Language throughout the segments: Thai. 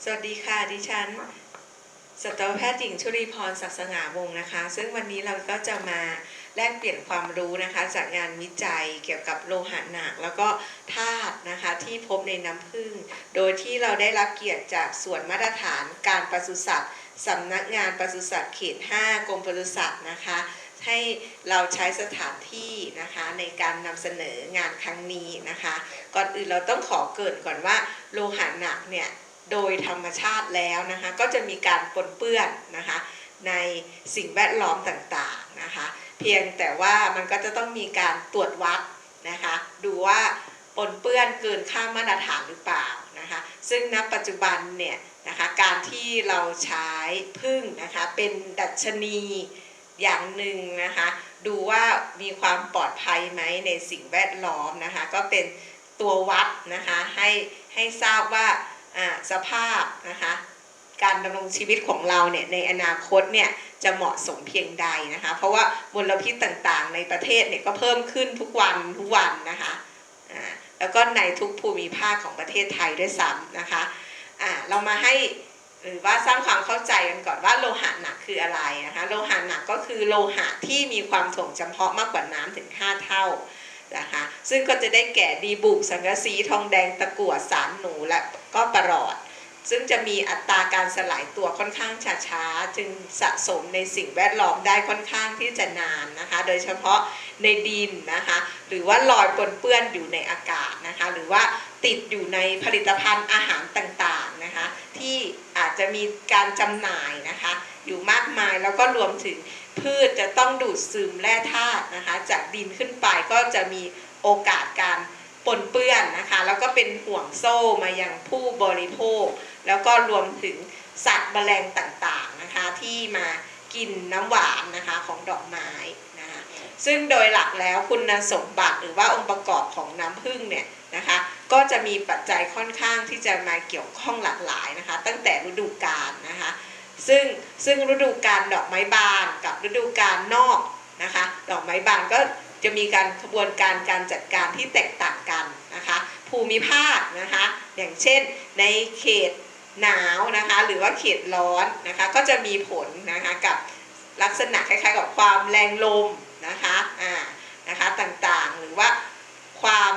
สวัสดีค่ะดิฉันสัตวแพทย์หญิงชุลีพรศักดิ์สง่าวงศ์นะคะซึ่งวันนี้เราก็จะมาแลกเปลี่ยนความรู้นะคะจากงานวิจัยเกี่ยวกับโลหะหนักแล้วก็ธาตุนะคะที่พบในน้ำผึ้งโดยที่เราได้รับเกียรติจากส่วนมาตรฐานการปศุสัตว์สำนักงานปศุสัตว์เขต 5 กรมปศุสัตว์นะคะให้เราใช้สถานที่นะคะในการนำเสนองานครั้งนี้นะคะก่อนอื่นเราต้องขอเกริ่นก่อนว่าโลหะหนักเนี่ยโดยธรรมชาติแล้วนะคะก็จะมีการปนเปื้อนนะคะในสิ่งแวดล้อมต่างๆนะคะเพียงแต่ว่ามันก็จะต้องมีการตรวจวัดนะคะดูว่าปนเปื้อนเกินค่ามาตรฐานหรือเปล่านะคะซึ่งณปัจจุบันเนี่ยนะคะการที่เราใช้ผึ้งนะคะเป็นดัชนีอย่างหนึ่งนะคะดูว่ามีความปลอดภัยไหมในสิ่งแวดล้อมนะคะก็เป็นตัววัดนะคะให้ทราบว่าสภาพนะคะการดำรงชีวิตของเราเนี่ยในอนาคตเนี่ยจะเหมาะสมเพียงใดนะคะเพราะว่ามลพิษต่างๆในประเทศเนี่ยก็เพิ่มขึ้นทุกวันนะคะแล้วก็ในทุกภูมิภาคของประเทศไทยด้วยซ้ำนะคะเรามาให้หรือว่าสร้างความเข้าใจกันก่อนว่าโลหะหนักคืออะไรนะคะโลหะหนักก็คือโลหะที่มีความถ่วงจำเพาะมากกว่าน้ำถึง5เท่านะคะซึ่งก็จะได้แก่ดีบุกสังกะสีทองแดงตะกั่วสารหนูและก็ประหลอดซึ่งจะมีอัตราการสลายตัวค่อนข้างช้าๆจึงสะสมในสิ่งแวดล้อมได้ค่อนข้างที่จะนานนะคะโดยเฉพาะในดินนะคะหรือว่าลอยปนเปื้อนอยู่ในอากาศนะคะหรือว่าติดอยู่ในผลิตภัณฑ์อาหารต่างๆนะคะที่อาจจะมีการจำหน่ายนะคะอยู่มากมายแล้วก็รวมถึงพืชจะต้องดูดซึมแร่ธาตุนะคะจากดินขึ้นไปก็จะมีโอกาสการปนเปื้อนนะคะแล้วก็เป็นห่วงโซ่มายังผู้บริโภคแล้วก็รวมถึงสัตว์แมลงต่างๆนะคะที่มากินน้ำหวานนะคะของดอกไม้นะคะซึ่งโดยหลักแล้วคุณสมบัติหรือว่าองค์ประกอบของน้ำผึ้งเนี่ยนะคะก็จะมีปัจจัยค่อนข้างที่จะมาเกี่ยวข้องหลากหลายนะคะตั้งแต่ฤดูกาลนะคะซึ่งฤดูกาลดอกไม้บานกับฤดูกาลนอกนะคะดอกไม้บานก็จะมีการกระบวนการจัดการที่แตกต่างกันนะคะภูมิภาคนะคะอย่างเช่นในเขตหนาวนะคะหรือว่าเขตร้อนนะคะก็จะมีผลนะคะกับลักษณะคล้ายๆกับความแรงลมนะคะนะคะต่างๆหรือว่าความ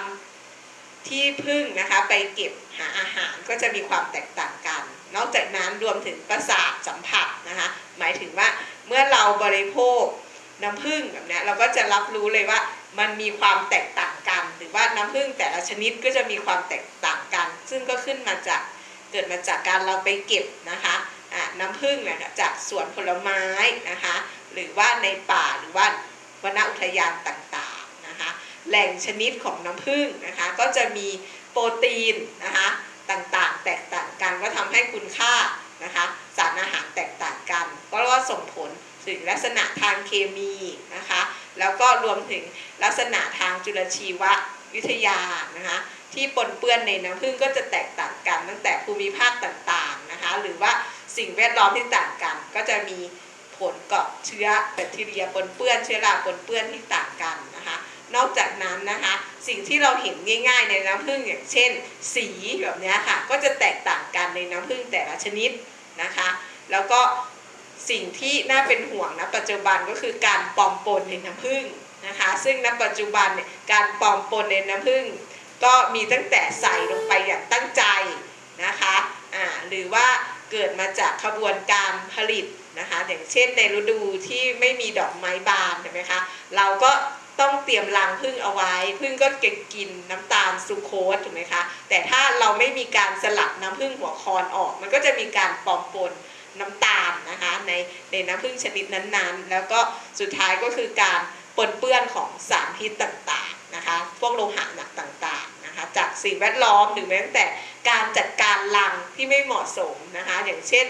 ที่ผึ้งนะคะไปเก็บหาอาหารก็จะมีความแตกต่างกันนอกจากนั้นรวมถึงประสาทสัมผัสนะคะหมายถึงว่าเมื่อเราบริโภคน้ำผึ้งแบบนี้เราก็จะรับรู้เลยว่ามันมีความแตกต่างกันหรือว่าน้ำผึ้งแต่ละชนิดก็จะมีความแตกต่างกันซึ่งก็เกิดมาจากการเราไปเก็บนะคะน้ำผึ้งเนี่ยจากสวนผลไม้นะคะหรือว่าในป่าหรือว่าวนอุทยานต่างๆนะคะแหล่งชนิดของน้ำผึ้งนะคะก็จะมีโปรตีนนะคะต่างๆแตกต่างกันก็ทำให้คุณค่านะคะสารอาหารแตกต่างกันก็ส่งผลถึงลักษณะทางเคมีนะคะแล้วก็รวมถึงลักษณะทางจุลชีววิทยานะคะที่ปนเปื้อนในน้ำผึ้งก็จะแตกต่างกันตั้งแต่ภูมิภาคต่างๆนะคะหรือว่าสิ่งแวดล้อมที่ต่างกันก็จะมีผลกับเชื้อแบคทีเรียปนเปื้อนเชื้อราปนเปื้อนที่ต่างกันนะคะนอกจากนั้นนะคะสิ่งที่เราเห็นง่ายๆในน้ำผึ้งอย่างเช่นสีแบบนี้ค่ะก็จะแตกต่างกันในน้ำผึ้งแต่ละชนิดนะคะแล้วก็สิ่งที่น่าเป็นห่วงณปัจจุบันก็คือการปลอมปนในน้ำผึ้งนะคะซึ่งณปัจจุบันเนี่ยการปลอมปนในน้ำผึ้งก็มีตั้งแต่ใส่ลงไปอย่างตั้งใจนะคะหรือว่าเกิดมาจากขบวนการผลิตนะคะอย่างเช่นในฤดูที่ไม่มีดอกไม้บานใช่ไหมคะเราก็ต้องเตรียมรังผึ้งเอาไว้ผึ้งก็กินน้ำตาลซูโคสถูกไหมคะแต่ถ้าเราไม่มีการสลัดน้ำผึ้งหัวคอนออกมันก็จะมีการปลอมปนน้ำตาลนะคะในน้ำผึ้งชนิดนั้นๆแล้วก็สุดท้ายก็คือการปนเปื้อนของสารพิษต่างๆนะคะพวกโลหะหนักต่างๆนะคะจากสิ่งแวดล้อมหรือแม้แต่การจัดการรังที่ไม่เหมาะสมนะคะอย่างเช่น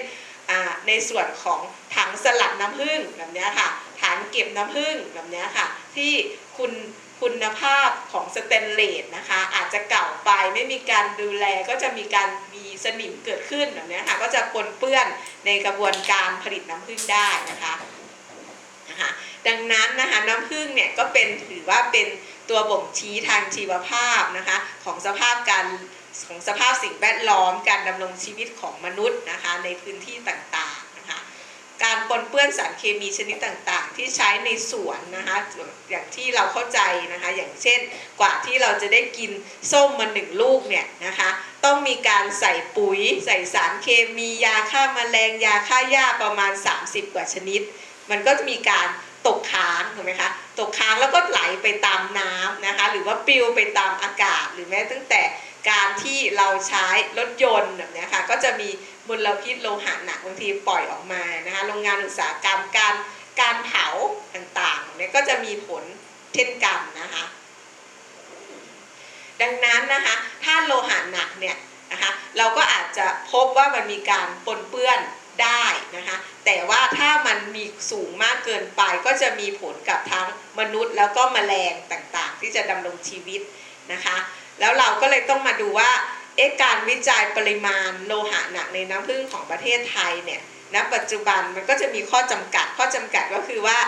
ในส่วนของถังสลัดน้ำผึ้งแบบนี้ค่ะถังเก็บน้ำผึ้งแบบนี้ค่ะที่คุณภาพของสแตนเลสนะคะอาจจะเก่าไปไม่มีการดูแลก็จะมีสนิมเกิดขึ้นแบบนี้ค่ะก็จะปนเปื้อนในกระบวนการผลิตน้ำผึ้งได้นะคะดังนั้นนะคะน้ำผึ้งเนี่ยก็ถือว่าเป็นตัวบ่งชี้ทางชีวภาพนะคะของสภาพการ ของสภาพสิ่งแวดล้อมการดำรงชีวิตของมนุษย์นะคะในพื้นที่ต่างๆนะคะการปนเปื้อนสารเคมีชนิดต่างๆที่ใช้ในสวนนะคะอย่างที่เราเข้าใจนะคะอย่างเช่นกว่าที่เราจะได้กินส้มมา1 ลูกเนี่ยนะคะต้องมีการใส่ปุ๋ยใส่สารเคมียาฆ่าแมลงยาฆ่าหญ้าประมาณ30 กว่าชนิดมันก็จะมีการตกค้างถูกไหมคะตกค้างแล้วก็ไหลไปตามน้ำนะคะหรือว่าปลิวไปตามอากาศหรือแม้ตั้งแต่การที่เราใช้รถยนต์แบบนี้ค่ะก็จะมีมลพิษโลหะหนักบางทีปล่อยออกมานะคะโรงงานอุตสาหกรรมการเผาต่างๆเนี่ยก็จะมีผลเช่นกันนะคะดังนั้นนะคะถ้าโลหะหนักเนี่ยนะคะเราก็อาจจะพบว่ามันมีการปนเปื้อนได้นะคะแต่ว่าถ้ามันมีสูงมากเกินไปก็จะมีผลกับทั้งมนุษย์แล้วก็แมลงต่างๆที่จะดำรงชีวิตนะคะแล้วเราก็เลยต้องมาดูว่าการวิจัยปริมาณโลหะหนักในน้ำผึ้งของประเทศไทยเนี่ยณปัจจุบันมันก็จะมีข้อจำกัดก็คือว่า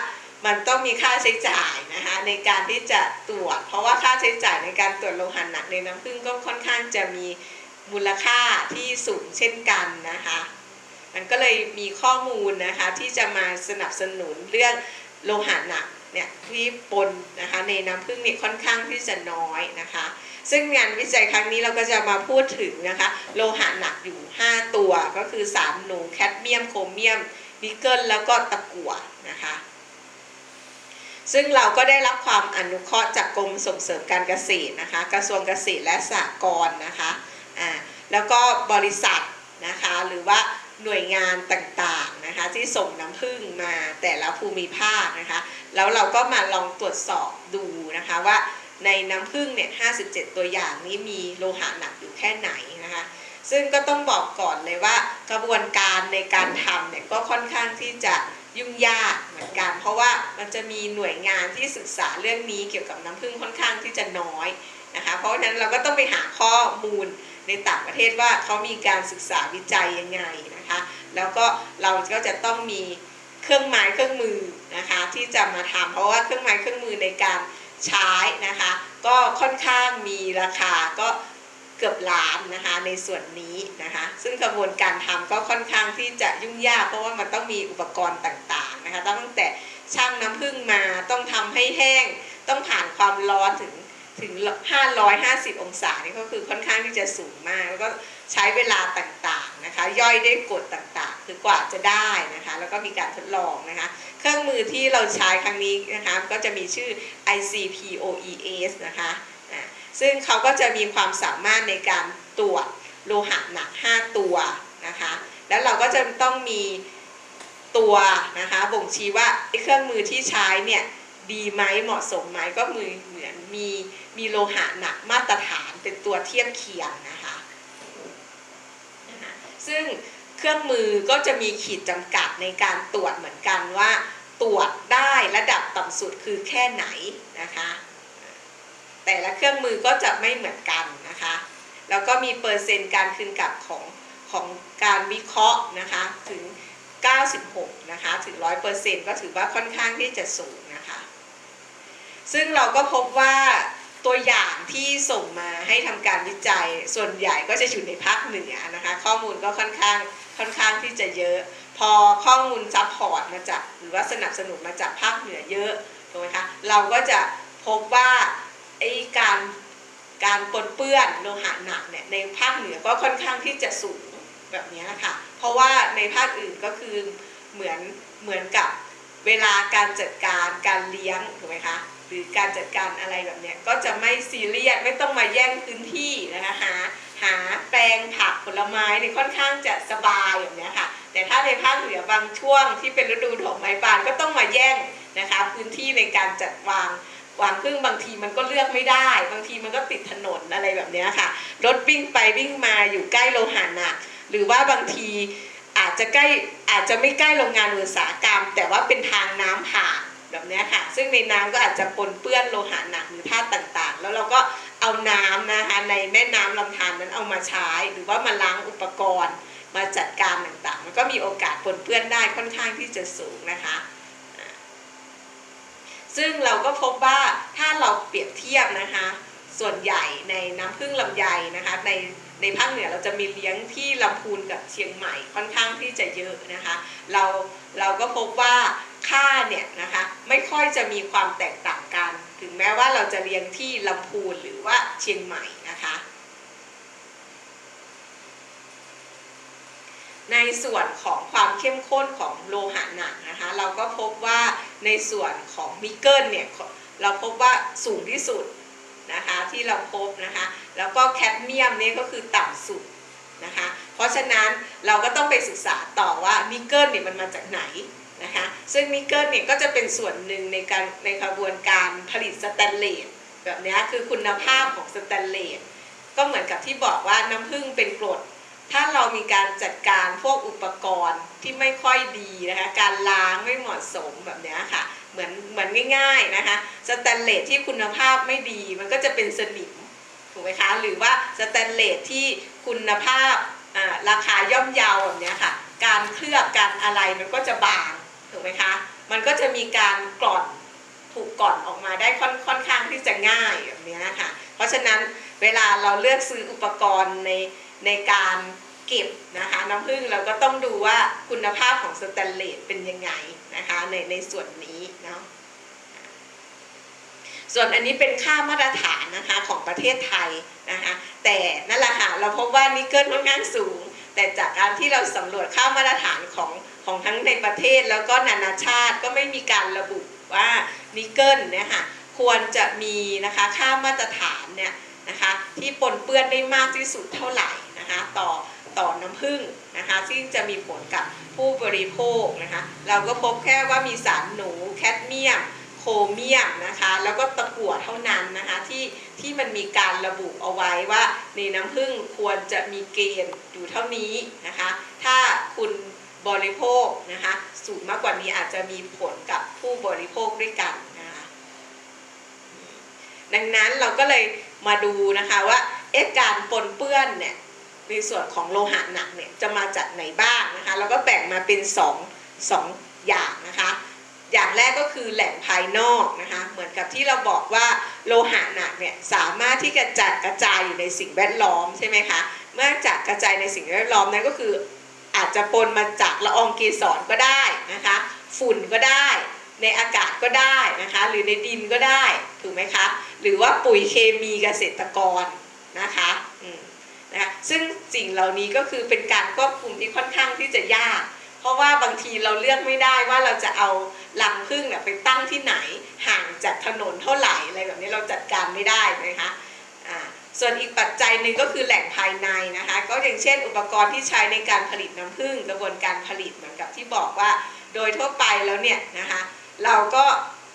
มันต้องมีค่าใช้จ่ายนะคะในการที่จะตรวจเพราะว่าค่าใช้จ่ายในการตรวจโลหะหนักในน้ำผึ้งก็ค่อนข้างจะมีมูลค่าที่สูงเช่นกันนะคะมันก็เลยมีข้อมูลนะคะที่จะมาสนับสนุนเรื่องโลหะหนักเนี่ยที่ปนนะคะในน้ำผึ้งนี่ค่อนข้างที่จะน้อยนะคะซึ่งงานวิจัยครั้งนี้เราก็จะมาพูดถึงนะคะโลหะหนักอยู่5 ตัวก็คือสารหนูแคดเมียมโครเมียมนิกเกิลแล้วก็ตะกั่วนะคะซึ่งเราก็ได้รับความอนุเคราะห์จากกรมส่งเสริมการเกษตรนะคะกระทรวงเกษตรและสหกรณ์นะคะแล้วก็บริษัทนะคะหรือว่าหน่วยงานต่างๆนะคะที่ส่งน้ำผึ้งมาแต่ละภูมิภาคนะคะแล้วเราก็มาลองตรวจสอบดูนะคะว่าในน้ำผึ้งเนี่ย57 ตัวอย่างนี้มีโลหะหนักอยู่แค่ไหนนะคะซึ่งก็ต้องบอกก่อนเลยว่ากระบวนการในการทำเนี่ยก็ค่อนข้างที่จะยุ่งยากเหมือนกันเพราะว่ามันจะมีหน่วยงานที่ศึกษาเรื่องนี้เกี่ยวกับน้ำผึ้งค่อนข้างที่จะน้อยนะคะเพราะฉะนั้นเราก็ต้องไปหาข้อมูลในต่างประเทศว่าเขามีการศึกษาวิจัยยังไงนะคะแล้วก็เราก็จะต้องมีเครื่องไม้เครื่องมือนะคะที่จะมาทำเพราะว่าเครื่องไม้เครื่องมือในการใช้นะคะก็ค่อนข้างมีราคาก็เกือบล้านนะคะในส่วนนี้นะคะซึ่งกระบวนการทำก็ค่อนข้างที่จะยุ่งยากเพราะว่ามันต้องมีอุปกรณ์ต่างๆนะคะตั้งแต่ชั่งน้ำผึ้งมาต้องทำให้แห้งต้องผ่านความร้อนถึง550 องศานี่ก็คือค่อนข้างที่จะสูงมากแล้วก็ใช้เวลาต่างๆนะคะย่อยด้วยกฎต่างๆคือกว่าจะได้นะคะแล้วก็มีการทดลองนะคะเครื่องมือที่เราใช้ครั้งนี้นะคะก็จะมีชื่อ ICP-OES นะคะซึ่งเขาก็จะมีความสามารถในการตรวจโลหะหนัก5 ตัวนะคะแล้วเราก็จะต้องมีตัวนะคะบ่งชี้ว่าเครื่องมือที่ใช้เนี่ยดีไหมเหมาะสมไหมก็เหมือนมีโลหะหนักมาตรฐานเป็นตัวเทียบเคียงนะคะซึ่งเครื่องมือก็จะมีขีดจำกัดในการตรวจเหมือนกันว่าตรวจได้ระดับต่ำสุดคือแค่ไหนนะคะแต่ละเครื่องมือก็จะไม่เหมือนกันนะคะแล้วก็มีเปอร์เซ็นต์การคืนกลับของการวิเคราะห์นะคะถึง96นะคะถึง 100% ก็ถือว่าค่อนข้างที่จะสูงนะคะซึ่งเราก็พบว่าตัวอย่างที่ส่งมาให้ทำการวิจัยส่วนใหญ่ก็จะอยู่ในภาคเหนือนะคะข้อมูลก็ค่อนข้างที่จะเยอะพอข้อมูลซัพพอร์ตมาจากหรือว่าสนับสนุนมาจากภาคเหนือเยอะถูกไหมคะเราก็จะพบว่าการปนเปื้อนโลหะหนักเนี่ยในภาคเหนือก็ค่อนข้างที่จะสูงแบบนี้ค่ะเพราะว่าในภาคอื่นก็คือเหมือนกับเวลาการจัดการเลี้ยงถูกไหมคะหรือการจัดการอะไรแบบนี้ก็จะไม่ซีเรียสไม่ต้องมาแย่งพื้นที่นะคะหาแปลงผักผลไม้เนี่ยค่อนข้างจะสบายแบบนี้ค่ะแต่ถ้าในภาคเหนือบางช่วงที่เป็นฤดูดอกไม้บานก็ต้องมาแย่งนะคะพื้นที่ในการจัดวางผึ้งบางทีมันก็เลือกไม่ได้บางทีมันก็ติดถนนอะไรแบบนี้ค่ะรถวิ่งไปวิ่งมาอยู่ใกล้โลหะหนักหรือว่าบางทีอาจจะไม่ใกล้โรงงานอุตสาหกรรมแต่ว่าเป็นทางน้ำผ่านแบบนี้ค่ะซึ่งในน้ำก็อาจจะปนเปื้อนโลหะหนักหรือธาตุต่างๆแล้วเราก็เอาน้ำนะคะในแม่น้ำลำธารนั้นเอามาใช้หรือว่ามาล้างอุปกรณ์มาจัดการต่างๆมันก็มีโอกาสปนเปื้อนได้ค่อนข้างที่จะสูงนะคะซึ่งเราก็พบว่าถ้าเราเปรียบเทียบนะคะ ส่วนใหญ่ในน้ำผึ้งลำไยนะคะในภาคเหนือเราจะมีเลี้ยงที่ลำพูนกับเชียงใหม่ค่อนข้างที่จะเยอะนะคะเราก็พบว่าค่าเนี่ยนะคะไม่ค่อยจะมีความแตกต่างกันถึงแม้ว่าเราจะเลี้ยงที่ลำพูนหรือว่าเชียงใหม่นะคะในส่วนของความเข้มข้นของโลหะหนักนะคะเราก็พบว่าในส่วนของนิกเกิลเนี่ยเราพบว่าสูงที่สุดนะคะที่เราพบนะคะแล้วก็แคดเมียมนี่ก็คือต่ำสุดนะคะเพราะฉะนั้นเราก็ต้องไปศึกษาต่อว่านิกเกิลเนี่ยมันมาจากไหนนะคะซึ่งนิกเกิลเนี่ยก็จะเป็นส่วนหนึ่งในกระบวนการผลิตสแตนเลสแบบนี้คือคุณภาพของสแตนเลสก็เหมือนกับที่บอกว่าน้ำผึ้งเป็นกรดถ้าเรามีการจัดการพวกอุปกรณ์ที่ไม่ค่อยดีนะคะการล้างไม่เหมาะสมแบบนี้ค่ะเหมือนง่ายๆนะคะสแตนเลสที่คุณภาพไม่ดีมันก็จะเป็นสนิมถูกไหมคะหรือว่าสแตนเลสที่คุณภาพราคาย่อมเยาแบบนี้ค่ะการเคลือบการอะไรมันก็จะบางถูกไหมคะมันก็จะมีการกร่อนถูกกร่อนออกมาได้ค่อนข้างที่จะง่ายแบบนี้ค่ะเพราะฉะนั้นเวลาเราเลือกซื้ออุปกรณ์ในการเก็บนะคะน้ำผึ้งเราก็ต้องดูว่าคุณภาพของสแตนเลสเป็นยังไงนะคะในส่วนนี้เนาะส่วนอันนี้เป็นค่ามาตรฐานนะคะของประเทศไทยนะคะแต่นั่นแหละค่ะเราพบว่านิกเกิลค่อนข้างสูงแต่จากการที่เราสำรวจค่ามาตรฐานของทั้งในประเทศแล้วก็นานาชาติก็ไม่มีการระบุว่านิกเกิลเนี่ยค่ะควรจะมีนะคะค่ามาตรฐานเนี่ยนะคะที่ปนเปื้อนได้มากที่สุดเท่าไหร่นะคะต่อน้ำผึ้งนะคะซึ่งจะมีผลกับผู้บริโภคนะคะเราก็พบแค่ว่ามีสารหนูแคดเมียมโครเมียมนะคะแล้วก็ตะกั่วเท่านั้นนะคะที่มันมีการระบุเอาไว้ว่าในน้ำผึ้งควรจะมีเกณฑ์อยู่เท่านี้นะคะถ้าคุณบริโภคนะคะสูงมากกว่านี้อาจจะมีผลกับผู้บริโภคด้วยกันนะคะดังนั้นเราก็เลยมาดูนะคะว่าการปนเปื้อนเนี่ยในส่วนของโลหะหนักเนี่ยจะมาจากไหนบ้างนะคะเราก็แบ่งมาเป็นสองอย่างนะคะอย่างแรกก็คือแหล่งภายนอกนะคะเหมือนกับที่เราบอกว่าโลหะหนักเนี่ยสามารถที่จะจัดกระจายอยู่ในสิ่งแวดล้อมใช่ไหมคะเมื่อจัดกระจายในสิ่งแวดล้อมนั้นก็คืออาจจะปนมาจากละอองเกสรก็ได้นะคะฝุ่นก็ได้ในอากาศก็ได้นะคะหรือในดินก็ได้ถูกไหมคะหรือว่าปุ๋ยเคมีเกษตรกรนะคะซึ่งสิ่งเหล่านี้ก็คือเป็นการควบคุมที่ค่อนข้างที่จะยากเพราะว่าบางทีเราเลือกไม่ได้ว่าเราจะเอารังผึ้งไปตั้งที่ไหนห่างจากถนนเท่าไหร่อะไรแบบนี้เราจัดการไม่ได้นะคะส่วนอีกปัจจัยหนึ่งก็คือแหล่งภายในนะคะก็อย่างเช่นอุปกรณ์ที่ใช้ในการผลิตน้ำผึ้งกระบวนการผลิตเหมือนกับที่บอกว่าโดยทั่วไปแล้วเนี่ยนะคะเราก็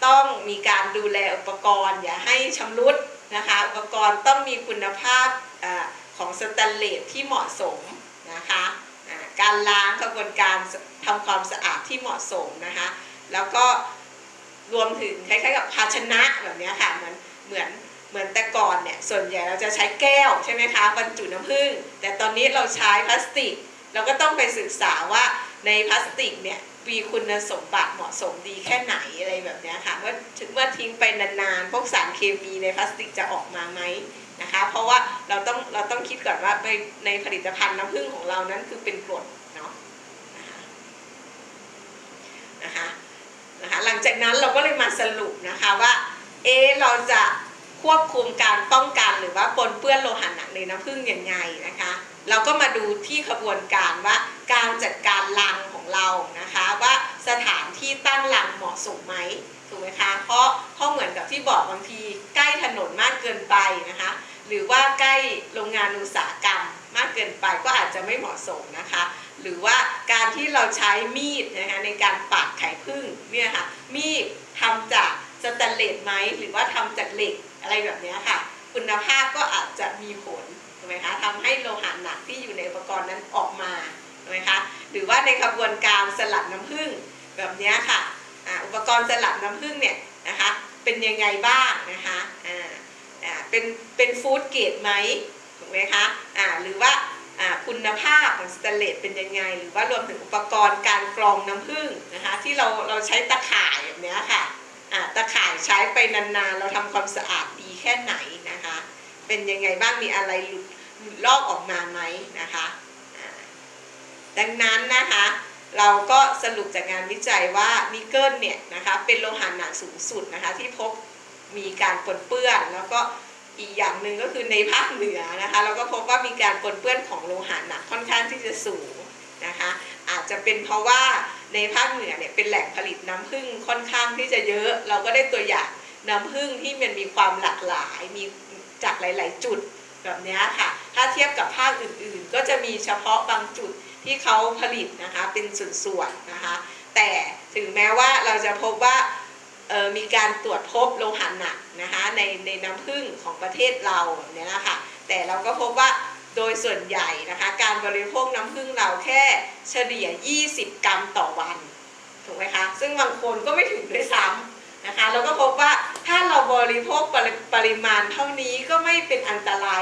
ต้องมีการดูแลอุปกรณ์อย่าให้ชำรุดนะคะอุปกรณ์ต้องมีคุณภาพของสแตนเลสที่เหมาะสมนะคะการล้างกระบวนการทำความสะอาดที่เหมาะสมนะคะแล้วก็รวมถึงคล้ายๆกับภาชนะแบบนี้ค่ะเหมือนแต่ก่อนเนี่ยส่วนใหญ่เราจะใช้แก้วใช่ไหมคะบรรจุน้ำผึ้งแต่ตอนนี้เราใช้พลาสติกเราก็ต้องไปศึกษาว่าในพลาสติกเนี่ยมีคุณสมบัติเหมาะสมดีแค่ไหนอะไรแบบนี้ค่ะเมื่อทิ้งไปนานๆพวกสารเคมีในพลาสติกจะออกมาไหมนะคะเพราะว่าเราต้องคิดก่อนว่าในผลิตภัณฑ์น้ำผึ้งของเรานั้นคือเป็นกรดเนาะนะคะหลังจากนั้นเราก็เลยมาสรุปนะคะว่าเราจะควบคุมการป้องกันหรือว่าปนเปื้อนโลหะหนักในน้ำผึ้งยังไงนะคะเราก็มาดูที่ขบวนการว่าการจัดการรังของเรานะคะว่าสถานที่ตั้งรังเหมาะสมไหมถูกไหมคะเพราะเหมือนกับที่บอกบางทีใกล้ถนนมากเกินไปนะคะหรือว่าใกล้โรงงานอุตสาหกรรมมากเกินไปก็อาจจะไม่เหมาะสมนะคะหรือว่าการที่เราใช้มีดนะคะในการปาดไข่ผึ้งเนี่ยค่ะมีดทำจากสแตนเลสไหมหรือว่าทำจากเหล็กอะไรแบบนี้ค่ะคุณภาพก็อาจจะมีผลถูกไหมคะทำให้โลหะหนักที่อยู่ในอุปกรณ์นั้นออกมาถูกไหมคะหรือว่าในกระบวนการสลัดน้ำผึ้งแบบนี้ค่ะอุปกรณ์สลัดน้ำผึ้งเนี่ยนะคะเป็นยังไงบ้างนะคะเป็นฟู้ดเกรดไหมถูกไหมคะหรือว่าคุณภาพของสแตนเลสเป็นยังไงหรือว่ารวมถึงอุปกรณ์การกรองน้ำผึ้งนะคะที่เราใช้ตะข่ายแบบนี้ค่ะตะข่ายใช้ไปนานๆเราทำความสะอาดดีแค่ไหนนะคะ เป็นยังไงบ้างมีอะไรหลุดลอกออกมาไหมนะคะดังนั้นนะคะเราก็สรุปจากงานวิจัยว่านิกเกิลเนี่ยนะคะเป็นโลหะหนักสูงสุดนะคะที่พบมีการปนเปื้อนแล้วก็อีกอย่างหนึ่งก็คือในภาคเหนือนะคะเราก็พบว่ามีการปนเปื้อนของโลหะหนักค่อนข้างที่จะสูงนะคะอาจจะเป็นเพราะว่าในภาคเหนือเนี่ยเป็นแหล่งผลิตน้ำผึ้งค่อนข้างที่จะเยอะเราก็ได้ตัวอย่างน้ำผึ้งที่มันมีความหลากหลายมีจากหลายๆจุดแบบนี้ค่ะถ้าเทียบกับภาคอื่นๆก็จะมีเฉพาะบางจุดที่เขาผลิตนะคะเป็นส่วนๆนะคะแต่ถึงแม้ว่าเราจะพบว่ามีการตรวจพบโลหะหนักนะคะในน้ำผึ้งของประเทศเราเนี่ยนะคะแต่เราก็พบว่าโดยส่วนใหญ่นะคะการบริโภคน้ำผึ้งเราแค่เฉลี่ย20 กรัมต่อวันถูกไหมคะซึ่งบางคนก็ไม่ถึงด้วยซ้ำนะคะเราก็พบว่าถ้าเราบริโภคปริมาณเท่านี้ก็ไม่เป็นอันตราย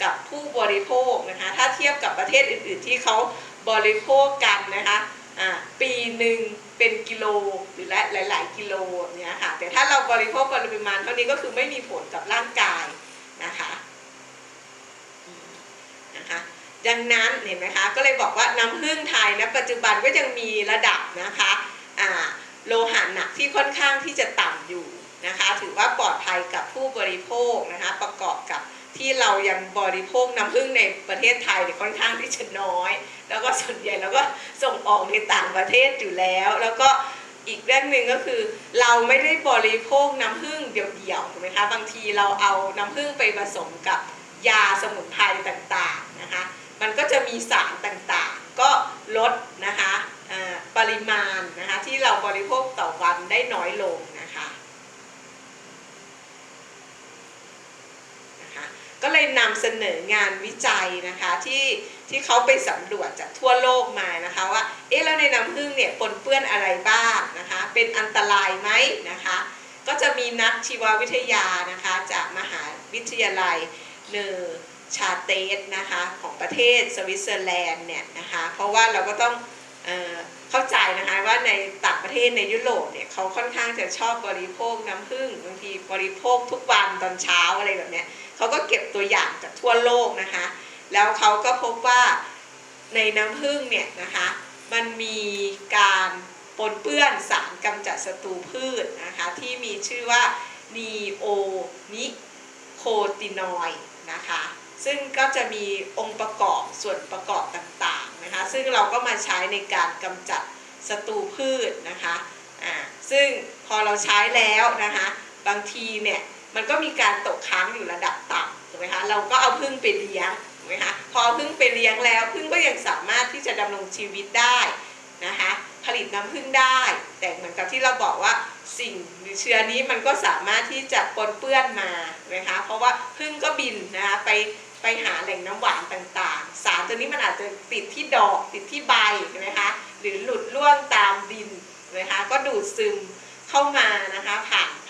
กับผู้บริโภคนะคะถ้าเทียบกับประเทศอื่นๆที่เขาบริโภคกันนะคะปีหนึ่งเป็นกิโลหรือหลายๆกิโลเนี่ยค่ะแต่ถ้าเราบริโภคปริมาณเท่านี้ก็คือไม่มีผลกับร่างกายนะคะดังนั้นเห็นไหมคะก็เลยบอกว่าน้ำผึ้งไทยนะปัจจุบันก็ยังมีระดับนะคะโลหะหนักที่ค่อนข้างที่จะต่ำอยู่นะคะถือว่าปลอดภัยกับผู้บริโภคนะคะประกอบกับที่เรายังบริโภคน้ำผึ้งในประเทศไทยค่อนข้างที่จะน้อยแล้วก็ส่วนใหญ่เราก็ส่งออกในต่างประเทศอยู่แล้วก็อีกเรื่องหนึ่งก็คือเราไม่ได้บริโภคน้ำผึ้งเดี่ยวๆถูกไหมคะบางทีเราเอาน้ำผึ้งไปผสมกับยาสมุนไพรต่างๆนะคะมันก็จะมีสารต่างๆก็ลดนะคะปริมาณนะคะที่เราบริโภคต่อวันได้น้อยลงนะคะก็เลยนำเสนองานวิจัยนะคะที่เขาไปสำรวจจากทั่วโลกมานะคะว่าแล้วในน้ำผึ้งเนี่ยปนเปื้อนอะไรบ้างนะคะเป็นอันตรายไหมนะคะก็จะมีนักชีววิทยานะคะจากมหาวิทยาลัยเนอร์ชาเตสนะคะของประเทศสวิตเซอร์แลนด์เนี่ยนะคะเพราะว่าเราก็ต้องเข้าใจนะคะว่าในต่างประเทศในยุโรปเนี่ยเขาค่อนข้างจะชอบบริโภคน้ำผึ้งบางทีบริโภคทุกวันตอนเช้าอะไรแบบนี้เขาก็เก็บตัวอย่างจากทั่วโลกนะคะแล้วเขาก็พบว่าในน้ำผึ้งเนี่ยนะคะมันมีการปนเปื้อนสารกำจัดศัตรูพืชนะคะที่มีชื่อว่านีโอนิโคตินอยด์นะคะซึ่งก็จะมีองค์ประกอบส่วนประกอบต่างๆนะคะซึ่งเราก็มาใช้ในการกำจัดศัตรูพืชนะคะซึ่งพอเราใช้แล้วนะคะบางทีเนี่ยมันก็มีการตกค้างอยู่ระดับต่ำถูกไหมคะเราก็เอาผึ้งไปเลี้ยงถูกไหมคะพอเอาผึ้งไปเลี้ยงแล้วผึ้งก็ยังสามารถที่จะดำรงชีวิตได้นะคะผลิตน้ำผึ้งได้แต่เหมือนกับที่เราบอกว่าสิ่งหรือเชื้อนี้มันก็สามารถที่จะปนเปื้อนมานะคะเพราะว่าผึ้งก็บินนะคะไปหาแหล่งน้ำหวานต่างๆสารตัวนี้มันอาจจะติดที่ดอกติดที่ใบใช่ไหมคะหรือหลุดร่วงตามดินนะคะก็ดูดซึมเข้ามานะคะ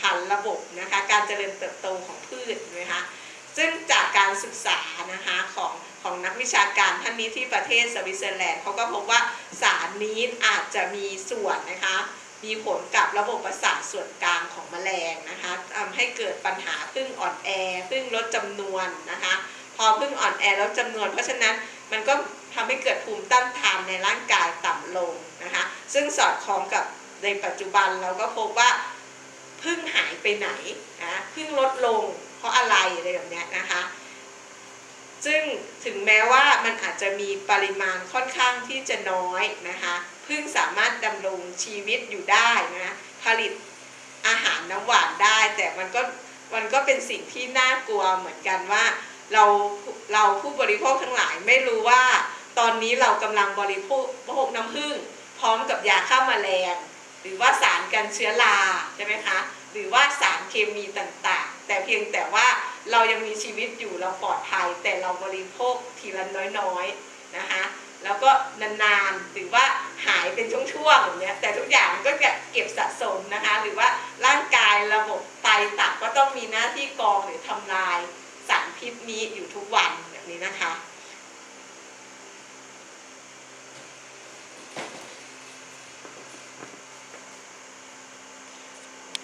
ผ่านระบบนะคะการเจริญเติบโตของพืชนะคะซึ่งจากการศึกษานะคะของนักวิชาการท่านนี้ที่ประเทศสวิตเซอร์แลนด์เขาก็พบว่าสารนี้อาจจะมีส่วนนะคะมีผลกับระบบประสาทส่วนกลางของแมลงนะคะทำให้เกิดปัญหาผึ้งอ่อนแอผึ้งลดจำนวนนะคะพอผึ้งอ่อนแอลดจำนวนเพราะฉะนั้นมันก็ทำให้เกิดภูมิต้านทานในร่างกายต่ำลงนะคะซึ่งสอดคล้องกับในปัจจุบันเราก็พบว่าผึ้งหายไปไหนนะผึ้งลดลงเพราะอะไรแบบนี้นะคะซึ่งถึงแม้ว่ามันอาจจะมีปริมาณค่อนข้างที่จะน้อยนะคะผึ้งสามารถดำรงชีวิตอยู่ได้นะผลิตอาหารน้ำหวานได้แต่มันก็เป็นสิ่งที่น่ากลัวเหมือนกันว่าเราผู้บริโภคทั้งหลายไม่รู้ว่าตอนนี้เรากำลังบริโภคน้ำผึ้งพร้อมกับยาฆ่าแมลงหรือว่าสารกันเชื้อราใช่ไหมคะหรือว่าสารเคมีต่างๆแต่เพียงแต่ว่าเรายังมีชีวิตอยู่เราปลอดภัยแต่เราบริโภคทีละน้อยๆนะคะแล้วก็นานๆหรือว่าหายเป็นช่วงๆอย่างเงี้ยแต่ทุกอย่างก็เก็บสะสมนะคะหรือว่าร่างกายระบบไตตับก็ต้องมีหน้าที่กรองหรือทำลายสารพิษนี้อยู่ทุกวันแบบนี้นะคะ